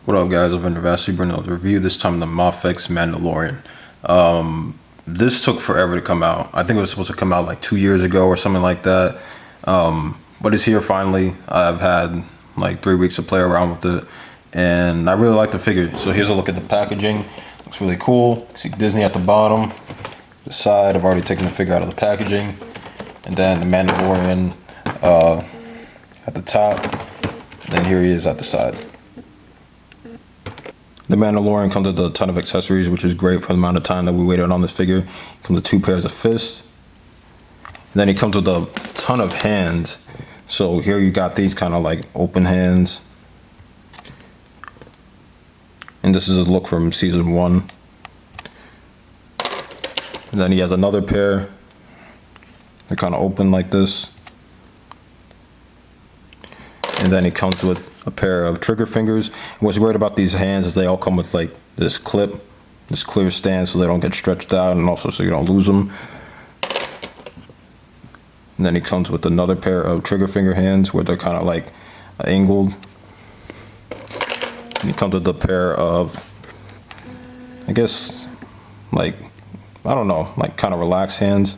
What up, guys? I've been Vastly bringing another review. This time the Mafex Mandalorian. This took forever to come out. I think it was supposed to come out like 2 years ago or something like that. But it's here finally. I've had like 3 weeks to play around with it, and I really like the figure. So here's a look at the packaging. Looks really cool. You see Disney at the bottom. The side, I've already taken the figure out of the packaging, and then the Mandalorian at the top. And then here he is at the side. The Mandalorian comes with a ton of accessories, which is great for the amount of time that we waited on this figure. It comes with 2 pairs of fists. And then he comes with a ton of hands. So here you got these kind of like open hands. And this is a look from season 1. And then he has another pair. They're kind of open like this. And then he comes with a pair of trigger fingers. And what's great about these hands is they all come with like this clip, this clear stand, so they don't get stretched out, and also so you don't lose them. And then he comes with another pair of trigger finger hands where they're kind of like angled. And he comes with a pair of, I guess, like, I don't know, like kind of relaxed hands.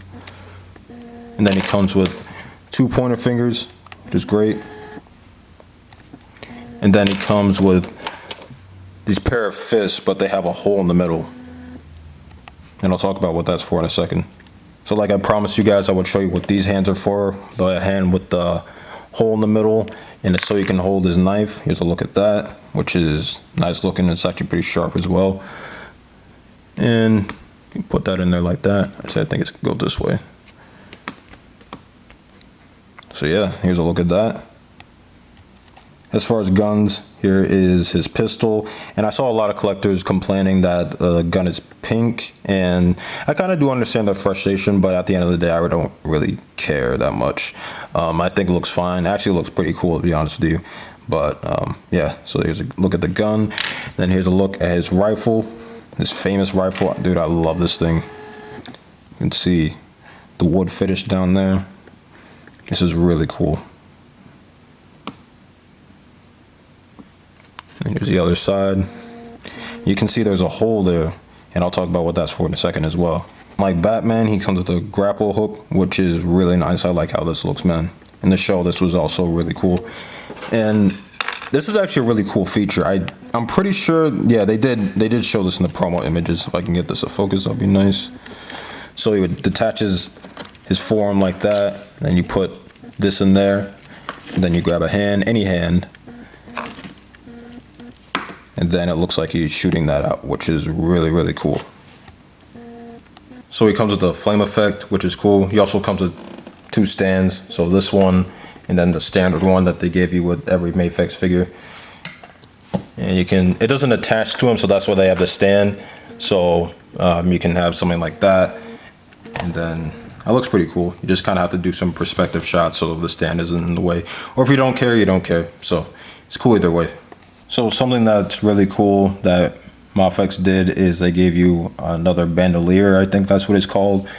And then he comes with 2 pointer fingers, which is great. And then he comes with these pair of fists, but they have a hole in the middle. And I'll talk about what that's for in a second. So like I promised you guys, I would show you what these hands are for. The hand with the hole in the middle, and it's so you can hold his knife. Here's a look at that, which is nice looking. It's actually pretty sharp as well. And you can put that in there like that. Actually, I think it's gonna go this way. So yeah, here's a look at that. As far as guns, here is his pistol, and I saw a lot of collectors complaining that the gun is pink, and I kind of do understand their frustration, but at the end of the day, I don't really care that much. I think it looks fine. Actually, it looks pretty cool, to be honest with you. But yeah, so here's a look at the gun. Then here's a look at his rifle, his famous rifle. Dude, I love this thing. You can see the wood finish down there. This is really cool. And here's the other side. You can see there's a hole there, and I'll talk about what that's for in a second as well. Like Batman, he comes with a grapple hook, which is really nice. I like how this looks, man. In the show, this was also really cool. And this is actually a really cool feature. I'm pretty sure, yeah, they did show this in the promo images. If I can get this to focus, that'll be nice. So he detaches his forearm like that, and then you put this in there, and then you grab a hand, any hand, and then it looks like he's shooting that out, which is really, really cool. So he comes with the flame effect, which is cool. He also comes with 2 stands. So this one, and then the standard one that they give you with every Mafex figure. And you can, it doesn't attach to him, so that's why they have the stand. So you can have something like that. And then it looks pretty cool. You just kind of have to do some perspective shots so the stand isn't in the way. Or if you don't care, you don't care. So it's cool either way. So something that's really cool that Mafex did is they gave you another bandolier, I think that's what it's called,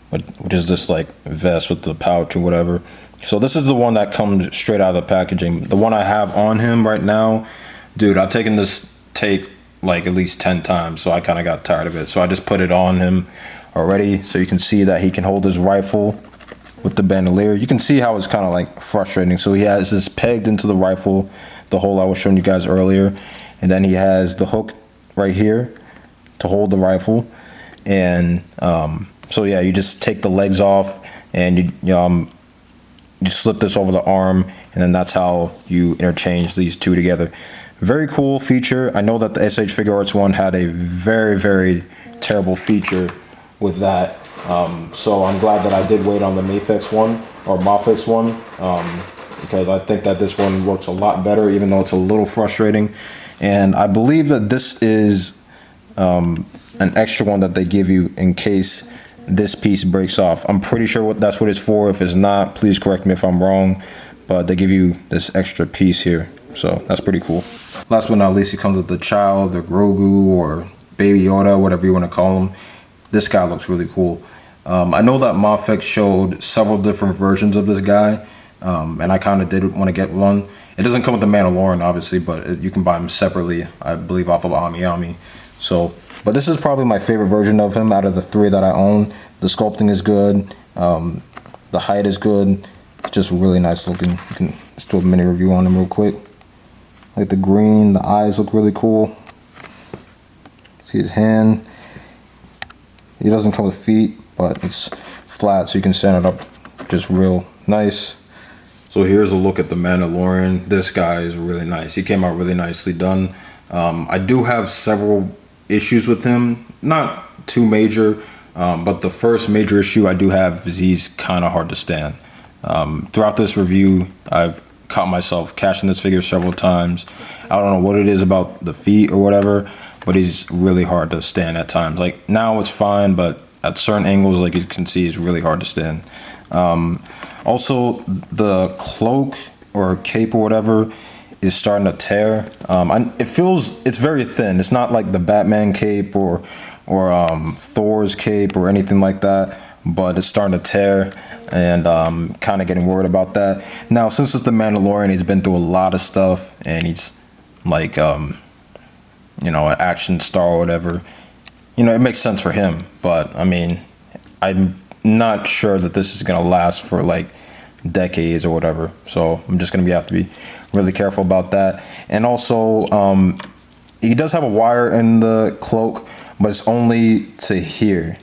which is this like vest with the pouch or whatever. So this is the one that comes straight out of the packaging. The one I have on him right now, dude, I've taken this take like at least 10 times, so I kind of got tired of it. So I just put it on him already, so you can see that he can hold his rifle with the bandolier. You can see how it's kind of like frustrating. So he has this pegged into the rifle, the hole I was showing you guys earlier, and then he has the hook right here to hold the rifle. And so yeah, you just take the legs off, and you slip this over the arm, and then that's how you interchange these 2 together. Very cool feature. I know that the SH Figure Arts one had a very, very terrible feature with that. So I'm glad that I did wait on the Mafex one, or Mafex one, because I think that this one works a lot better, even though it's a little frustrating. And I believe that this is an extra one that they give you in case this piece breaks off. I'm pretty sure that's what it's for. If it's not, please correct me if I'm wrong, but they give you this extra piece here, so that's pretty cool. Last but not least, it comes with the child, or Grogu, or Baby Yoda, whatever you want to call him. This guy looks really cool. I know that Mafex showed several different versions of this guy, and I kind of did want to get one. It doesn't come with the Mandalorian, obviously, but you can buy them separately, I believe, off of Ami. So, but this is probably my favorite version of him out of the 3 that I own. The sculpting is good. The height is good. Just really nice looking. You can just do a mini review on him real quick. Like the green, the eyes look really cool. See his hand. He doesn't come with feet, but it's flat, so you can stand it up just real nice. So here's a look at the Mandalorian. This guy is really nice. He came out really nicely done. I do have several issues with him, not too major, but the first major issue I do have is he's kind of hard to stand. Throughout this review, I've caught myself cashing this figure several times. I don't know what it is about the feet or whatever, but he's really hard to stand at times. Like now it's fine, but at certain angles, like you can see, it's really hard to stand. Also, the cloak or cape or whatever is starting to tear. It's very thin. It's not like the Batman cape or Thor's cape or anything like that, but it's starting to tear, and kind of getting worried about that. Now, since it's the Mandalorian, he's been through a lot of stuff, and he's like, an action star or whatever. It makes sense for him, but I mean, I'm not sure that this is gonna last for like decades or whatever. So I'm just gonna have to be really careful about that. And also, he does have a wire in the cloak, but it's only to here.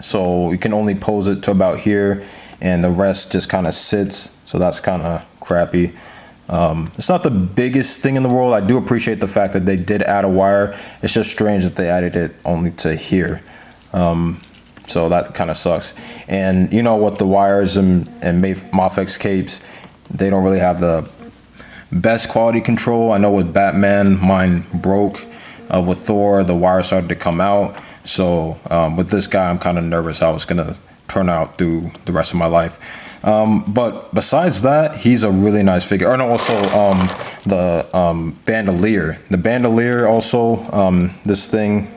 So you can only pose it to about here, and the rest just kind of sits. So that's kind of crappy. It's not the biggest thing in the world. I do appreciate the fact that they did add a wire. It's just strange that they added it only to here. So that kind of sucks. And what the wires and Mafex capes, they don't really have the best quality control. I know with Batman, mine broke. With Thor, the wire started to come out. So with this guy, I'm kind of nervous how it's gonna turn out through the rest of my life. But besides that, he's a really nice figure. And also the bandolier. The bandolier also, this thing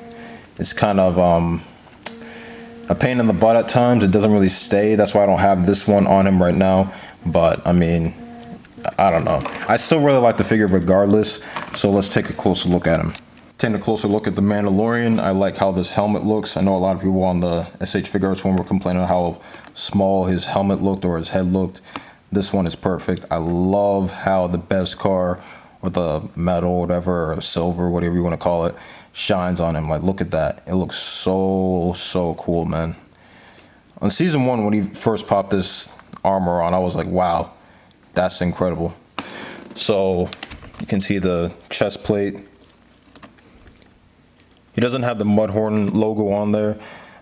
is kind of a pain in the butt at times. It doesn't really stay. That's why I don't have this one on him right now. But I mean, I don't know. I still really like the figure regardless. So let's take a closer look at him. Taking a closer look at the Mandalorian, I like how this helmet looks. I know a lot of people on the SH Figure Arts one were complaining how small his helmet looked or his head looked. This one is perfect. I love how the Beskar or the metal, whatever, or silver, whatever you want to call it, shines on him. Like, look at that. It looks so cool, man. On season 1, when he first popped this armor on, I was like, wow, that's incredible. So you can see the chest plate. He doesn't have the Mudhorn logo on there.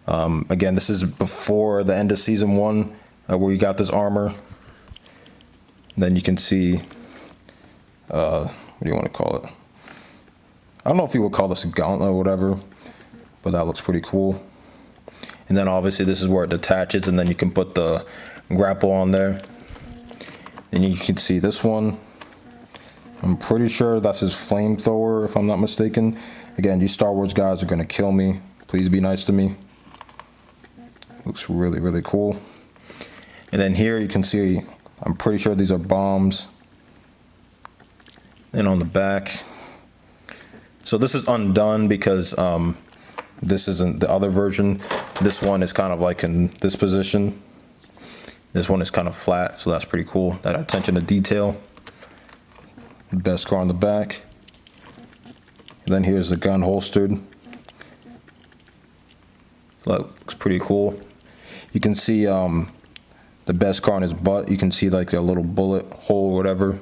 Again, this is before the end of season 1, where you got this armor. Then you can see, what do you want to call it? I don't know if you would call this a gauntlet or whatever, but that looks pretty cool. And then obviously this is where it detaches, and then you can put the grapple on there. And you can see this one. I'm pretty sure that's his flamethrower, if I'm not mistaken. Again, you Star Wars guys are gonna kill me. Please be nice to me. Looks really cool. And then here you can see, I'm pretty sure these are bombs. And on the back. So this is undone because this isn't the other version. This one is kind of like in this position. This one is kind of flat, so that's pretty cool. That attention to detail. Beskar on the back. And then here's the gun holstered. That looks pretty cool. You can see the Beskar on his butt. You can see like a little bullet hole or whatever.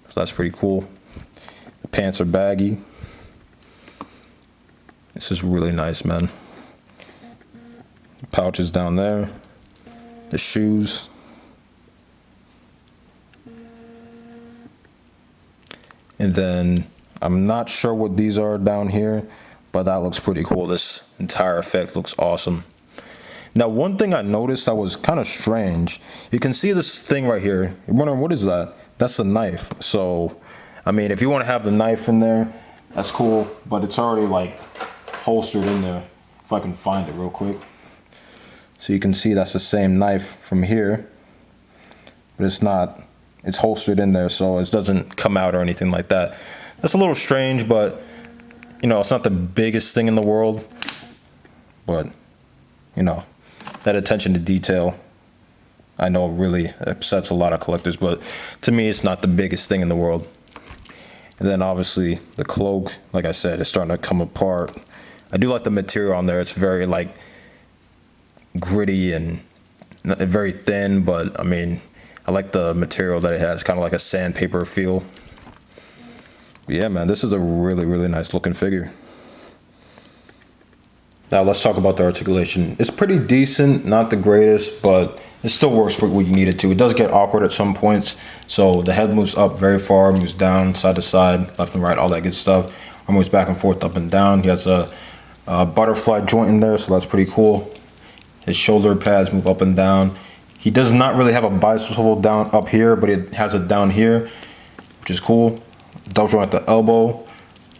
So that's pretty cool. The pants are baggy. This is really nice, man. The pouches down there. The shoes. And then I'm not sure what these are down here, but that looks pretty cool. This entire effect looks awesome. Now, one thing I noticed that was kind of strange, you can see this thing right here. You're wondering, what is that? That's a knife. So, I mean, if you want to have the knife in there, that's cool, but it's already like holstered in there. If I can find it real quick. So you can see that's the same knife from here. but it's not, it's holstered in there, so it doesn't come out or anything like that. That's a little strange, but you know, it's not the biggest thing in the world, but you know, that attention to detail, I know really upsets a lot of collectors, but to me, it's not the biggest thing in the world. And then obviously the cloak, like I said, is starting to come apart. I do like the material on there. It's very like gritty and very thin, but I mean, I like the material that it has, kind of like a sandpaper feel. But yeah, man, this is a really, really nice looking figure. Now let's talk about the articulation. It's pretty decent, not the greatest, but it still works for what you need it to. It does get awkward at some points. So the head moves up very far, moves down, side to side, left and right, all that good stuff. Arm moves back and forth, up and down. He has a butterfly joint in there, so that's pretty cool. His shoulder pads move up and down. He does not really have a bi-swivel down up here, but it has it down here, which is cool. Double joint at the elbow.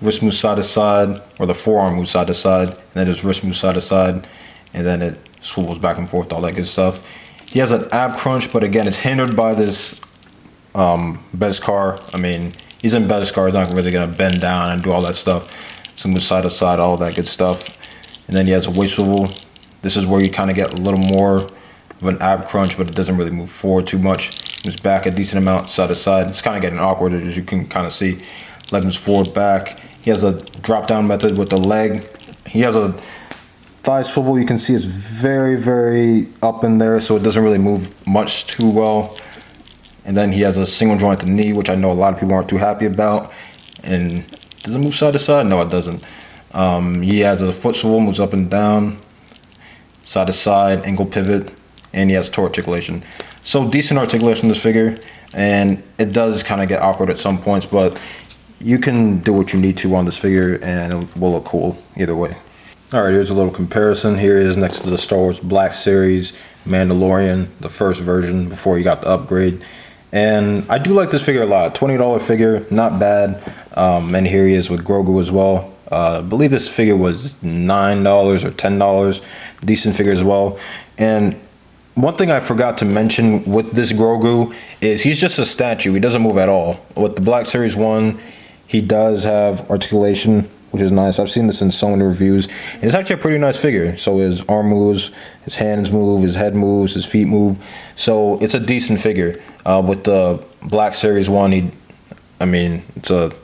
Wrist moves side to side, or the forearm moves side to side, and then his wrist moves side to side, and then it swivels back and forth, all that good stuff. He has an ab crunch, but again, it's hindered by this Beskar. I mean, he's in Beskar, he's not really gonna bend down and do all that stuff. So move side to side, all that good stuff. And then he has a waist swivel. This is where you kind of get a little more of an ab crunch, but it doesn't really move forward too much. Moves back a decent amount, side to side. It's kind of getting awkward, as you can kind of see. Leg moves forward, back. He has a drop down method with the leg. He has a thigh swivel. You can see it's very, very up in there, so it doesn't really move much too well. And then he has a single joint at the knee, which I know a lot of people aren't too happy about. And does it move side to side? No, it doesn't. He has a foot swivel, moves up and down, side to side, ankle pivot, and he has toe articulation. So decent articulation in this figure, and it does kind of get awkward at some points, but you can do what you need to on this figure and it will look cool either way. Alright, here's a little comparison. Here it is next to the Star Wars Black Series Mandalorian, the first version before you got the upgrade. And I do like this figure a lot. $20 figure, not bad. And here he is with Grogu as well. I believe this figure was $9 or $10. Decent figure as well. And one thing I forgot to mention with this Grogu is he's just a statue. He doesn't move at all. With the Black Series 1, he does have articulation, which is nice. I've seen this in so many reviews. And it's actually a pretty nice figure. So his arm moves, his hands move, his head moves, his feet move. So it's a decent figure. With the Black Series 1, it's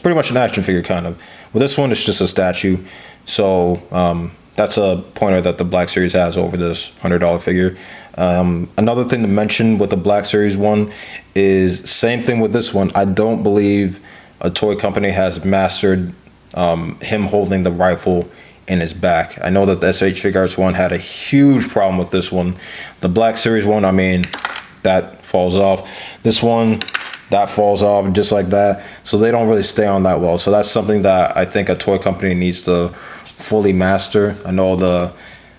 pretty much an action figure kind of. With this one, it's just a statue. So that's a pointer that the Black Series has over this $100 figure. Another thing to mention with the Black Series 1 is same thing with this one. I don't believe a toy company has mastered him holding the rifle in his back. I know that the SH Figure Arts one had a huge problem with this one. The Black Series 1, that falls off. This one, that falls off just like that. So they don't really stay on that well. So that's something that I think a toy company needs to fully master. I know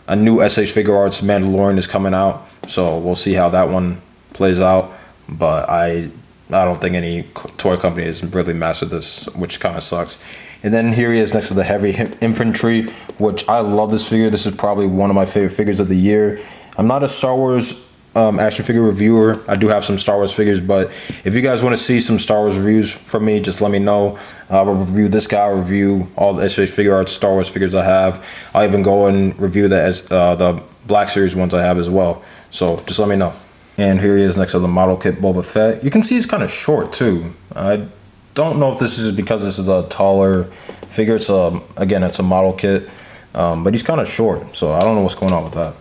a new SH Figure Arts Mandalorian is coming out, so we'll see how that one plays out. But I don't think any toy company has really mastered this, which kind of sucks. And then here he is next to the Heavy Infantry, which I love this figure. This is probably one of my favorite figures of the year. I'm not a Star Wars action figure reviewer. I do have some Star Wars figures, but if you guys want to see some Star Wars reviews from me, just let me know. I'll review this guy. I'll review all the SH Figure Arts Star Wars figures I have. I'll even go and review the Black Series ones I have as well. So just let me know. And here he is next to the model kit Boba Fett. You can see he's kind of short too. I don't know if this is because this is a taller figure. It's it's a model kit, but he's kind of short, so I don't know what's going on with that.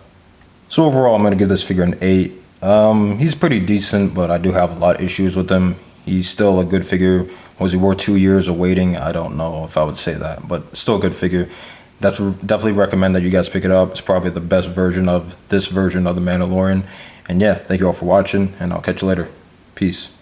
So overall, I'm going to give this figure an 8. He's pretty decent, but I do have a lot of issues with him. He's still a good figure. Was he worth 2 years of waiting? I don't know if I would say that, but still a good figure. That's definitely recommend that you guys pick it up. It's probably the best version of this version of the Mandalorian. And yeah, thank you all for watching, and I'll catch you later. Peace.